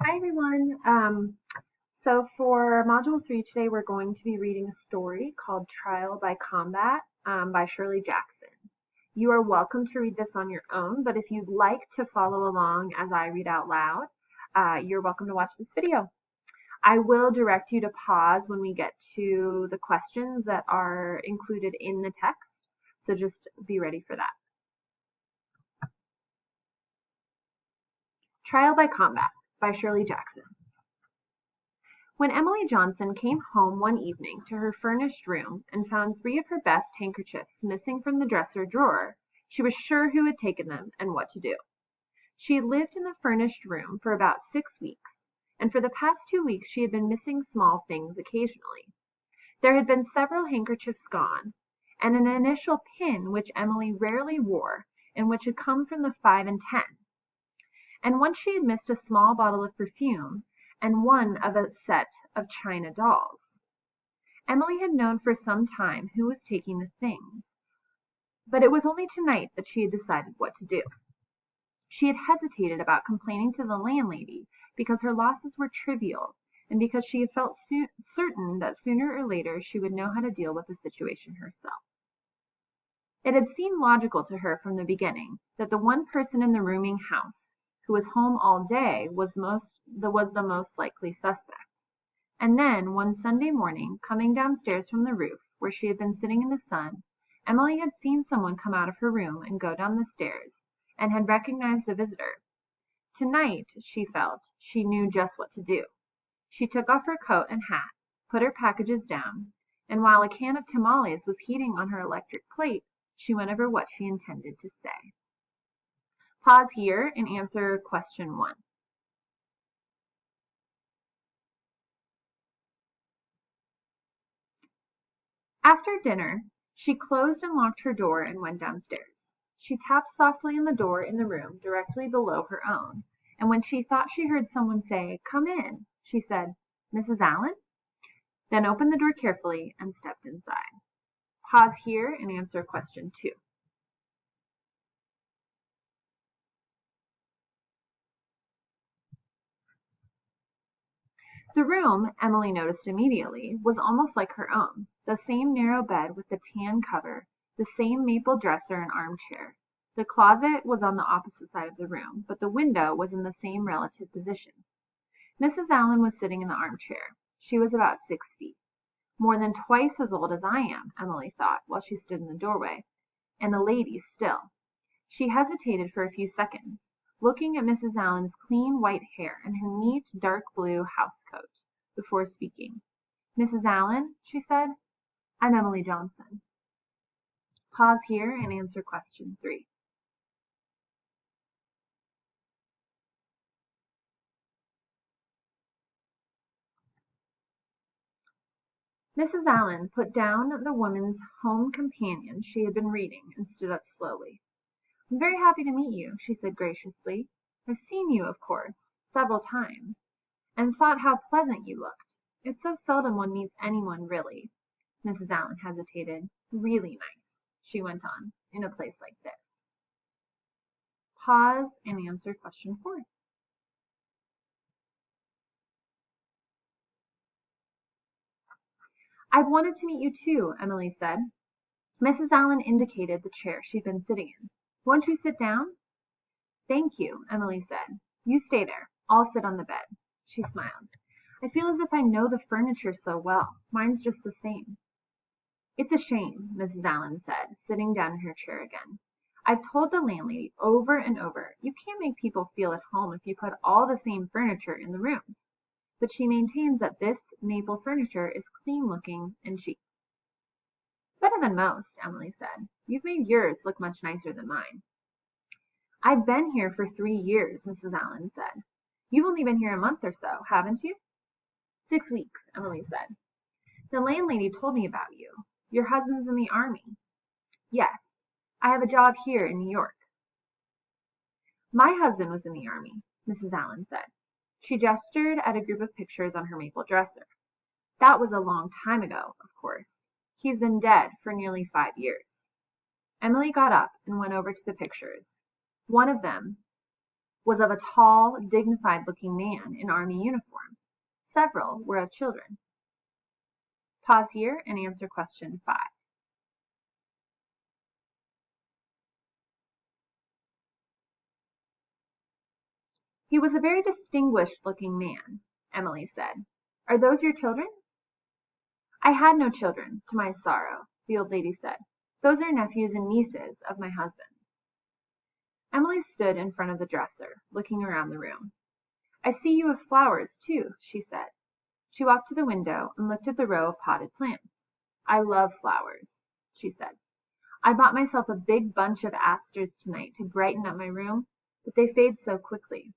Hi everyone. So for Module 3 today, we're going to be reading a story called Trial by Combat by Shirley Jackson. You are welcome to read this on your own, but if you'd like to follow along as I read out loud, you're welcome to watch this video. I will direct you to pause when we get to the questions that are included in the text, so just be ready for that. Trial by Combat by Shirley Jackson. When Emily Johnson came home one evening to her furnished room and found three of her best handkerchiefs missing from the dresser drawer, she was sure who had taken them and what to do. She had lived in the furnished room for about 6 weeks, and for the past 2 weeks she had been missing small things occasionally. There had been several handkerchiefs gone, and an initial pin which Emily rarely wore and which had come from the 5 and 10. And once she had missed a small bottle of perfume and one of a set of china dolls. Emily had known for some time who was taking the things, but it was only tonight that she had decided what to do. She had hesitated about complaining to the landlady because her losses were trivial and because she had felt certain that sooner or later she would know how to deal with the situation herself. It had seemed logical to her from the beginning that the one person in the rooming house who was home all day was the most likely suspect. And then, one Sunday morning, coming downstairs from the roof, where she had been sitting in the sun, Emily had seen someone come out of her room and go down the stairs, and had recognized the visitor. Tonight, she felt, she knew just what to do. She took off her coat and hat, put her packages down, and while a can of tamales was heating on her electric plate, she went over what she intended to say. Pause here and answer question 1. After dinner, she closed and locked her door and went downstairs. She tapped softly on the door in the room directly below her own, and when she thought she heard someone say, "Come in," she said, "Mrs. Allen?" Then opened the door carefully and stepped inside. Pause here and answer question 2. The room, Emily noticed immediately, was almost like her own. The same narrow bed with the tan cover, the same maple dresser and armchair. The closet was on the opposite side of the room, but the window was in the same relative position. Mrs. Allen was sitting in the armchair. She was about 60. More than twice as old as I am, Emily thought, while she stood in the doorway. And a lady still. She hesitated for a few seconds, looking at Mrs. Allen's clean white hair and her neat dark blue housecoat, before speaking. "Mrs. Allen," she said, "I'm Emily Johnson." Pause here and answer question 3. Mrs. Allen put down the woman's home companion she had been reading and stood up slowly. "I'm very happy to meet you," she said graciously. "I've seen you, of course, several times, and thought how pleasant you looked. It's so seldom one meets anyone really." Mrs. Allen hesitated. "Really nice," she went on, "in a place like this." Pause and answer question 4. "I've wanted to meet you too," Emily said. Mrs. Allen indicated the chair she'd been sitting in. "Won't you sit down?" "Thank you," Emily said. "You stay there. I'll sit on the bed." She smiled. "I feel as if I know the furniture so well. Mine's just the same." "It's a shame," Mrs. Allen said, sitting down in her chair again. "I've told the landlady over and over, you can't make people feel at home if you put all the same furniture in the rooms. But she maintains that this maple furniture is clean looking and cheap." "Better than most," Emily said. "You've made yours look much nicer than mine." "I've been here for 3 years," Mrs. Allen said. "You've only been here a month or so, haven't you?" "6 weeks," Emily said. "The landlady told me about you. Your husband's in the army." "Yes. I have a job here in New York." "My husband was in the army," Mrs. Allen said. She gestured at a group of pictures on her maple dresser. "That was a long time ago, of course. He's been dead for nearly 5 years." Emily got up and went over to the pictures. One of them was of a tall, dignified-looking man in army uniform. Several were of children. Pause here and answer question 5. He was a very distinguished-looking man, Emily said. Are those your children? I had no children, to my sorrow, the old lady said. Those are nephews and nieces of my husband. Emily stood in front of the dresser, looking around the room. I see you have flowers, too, she said. She walked to the window and looked at the row of potted plants. I love flowers, she said. I bought myself a big bunch of asters tonight to brighten up my room, but they fade so quickly.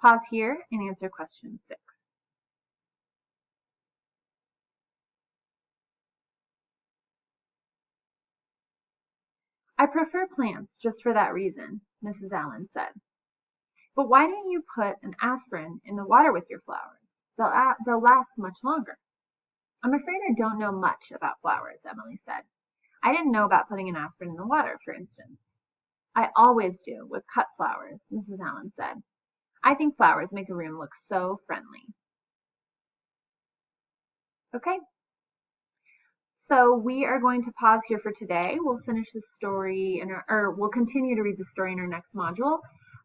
Pause here and answer question 6. I prefer plants just for that reason, Mrs. Allen said. But why don't you put an aspirin in the water with your flowers? They'll last much longer. I'm afraid I don't know much about flowers, Emily said. I didn't know about putting an aspirin in the water, for instance. I always do with cut flowers, Mrs. Allen said. I think flowers make a room look so friendly. Okay, so we are going to pause here for today. We'll finish the story, or we'll continue to read the story in our next module.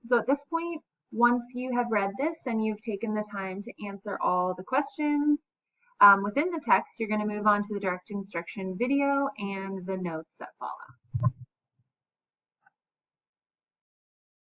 So at this point, once you have read this and you've taken the time to answer all the questions within the text, you're going to move on to the direct instruction video and the notes that follow.